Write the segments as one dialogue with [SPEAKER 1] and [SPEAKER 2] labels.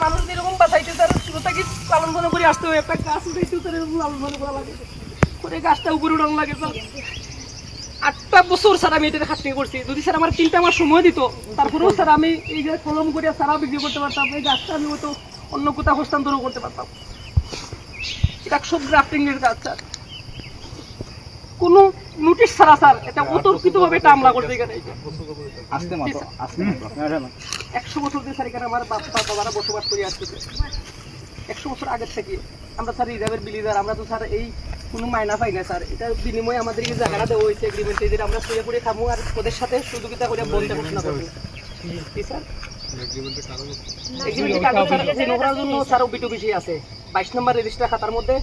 [SPEAKER 1] মানুষ এরকম বাঁচাইতে তার কি লালন পালন করে আসতে হবে, একটা গাছ উঠাইতে তার এরকম লালন পালন করা লাগে, করে গাছটা উপরে উঠানো লাগে। 8টা বছর স্যার আমি এটা খাটনি করছি। যদি স্যার আমার 3টা মাস সময় দিত, তারপরেও স্যার আমি এই যে কলম করে সারা বিক্রি করতে পারতাম, এই গাছটা আমি হয়তো অন্য কোথাও হস্তান্তর করতে পারতাম। এটা সব গ্রাফটিং এর কাজ স্যার, কোনো নোটিশ ছাড়া স্যার এটা অতর্কিতভাবে এটা হামলা করতে এখানে 100 বছর ধরে স্যার এখানে আমার বাবারা বসবাস করে আসতেছে। 100 বছর আগের থেকে আমরা স্যার রিজার্ভের বিলিদার, আমরা তো স্যার এই কোনো মাইনা পাই না স্যার। এটার বিনিময়ে আমাদেরকে জায়গাটা দেওয়া হয়েছে এগ্রিমেন্টে, যে আমরা শুয়ে পড়ে খাবো আর ওদের সাথে সহযোগিতা করে বন্ধ ঘোষণা করবো। কি স্যার এগ্রিমেন্টের কাগজ স্যার নোংরার জন্য স্যার ওবিটু বেশি আছে। 22 নম্বর রেজিস্টার খাতার মধ্যে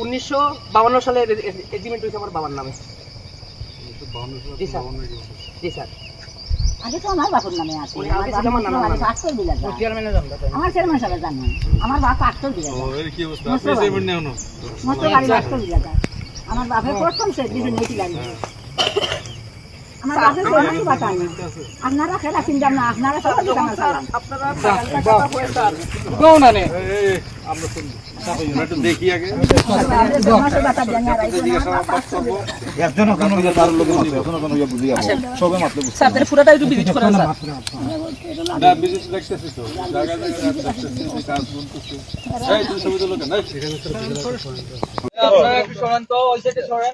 [SPEAKER 1] 1952 সালে এগ্রিমেন্ট হয়েছে আমার বাবার নামে। জি স্যার, জি স্যার।
[SPEAKER 2] আগে তো আমার বাপের নামে আছে, আমার চেয়ারম্যান সাহেব জানেন, আমার বাপ 8 বিঘা, আমার বাপের প্রথম সে দিদি নেই গাড়ি, আমার বাপের চেয়ারম্যান বাঁচায় না। আপনারা খেলা চিন্তা না, আপনারা সবাই
[SPEAKER 3] দেখি আগে
[SPEAKER 1] পুরাটা একটু ভিজিট করা স্যার। আপনারা একটু সরেন তো, ওই সাইডে সরেন,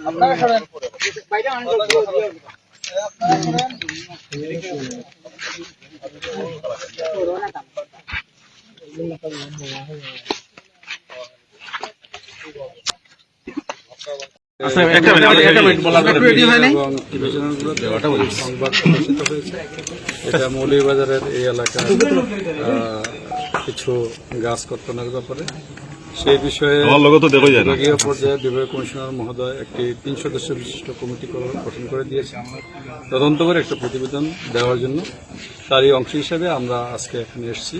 [SPEAKER 1] আপনারা সরেন, বাইরে অনেক লোক
[SPEAKER 3] এটা মৌলভীবাজারের এই এলাকার কিছু গাছ কর্তনের ব্যাপারে সেই বিষয়ে বিভাগীয় পর্যায়ে বিভাগীয় কমিশনার মহোদয় একটি 3 সদস্য বিশিষ্ট কমিটি গঠন করে দিয়েছে তদন্ত করে একটা প্রতিবেদন দেওয়ার জন্য। তারই অংশ হিসেবে আমরা আজকে এখানে এসেছি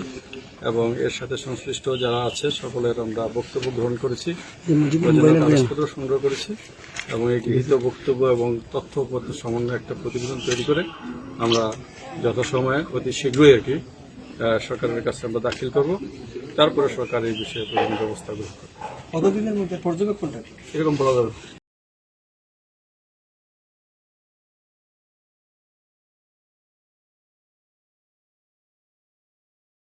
[SPEAKER 3] এবং এর সাথে সংশ্লিষ্ট যারা আছে সকলের আমরা বক্তব্য গ্রহণ করেছি, কাগজপত্র সংগ্রহ করেছি এবং এই গৃহীত বক্তব্য এবং তথ্যপত্র সমন্বয়ে একটা প্রতিবেদন তৈরি করে আমরা যথাসময়ে অতি শীঘ্রই আর কি সরকারের কাছে আমরা দাখিল করব। তারপরে সরকার এই বিষয়ে প্রধান ব্যবস্থা গ্রহণ করবে।
[SPEAKER 4] কতদিনের মধ্যে পর্যবেক্ষণটা
[SPEAKER 3] এরকম বলা যাবে।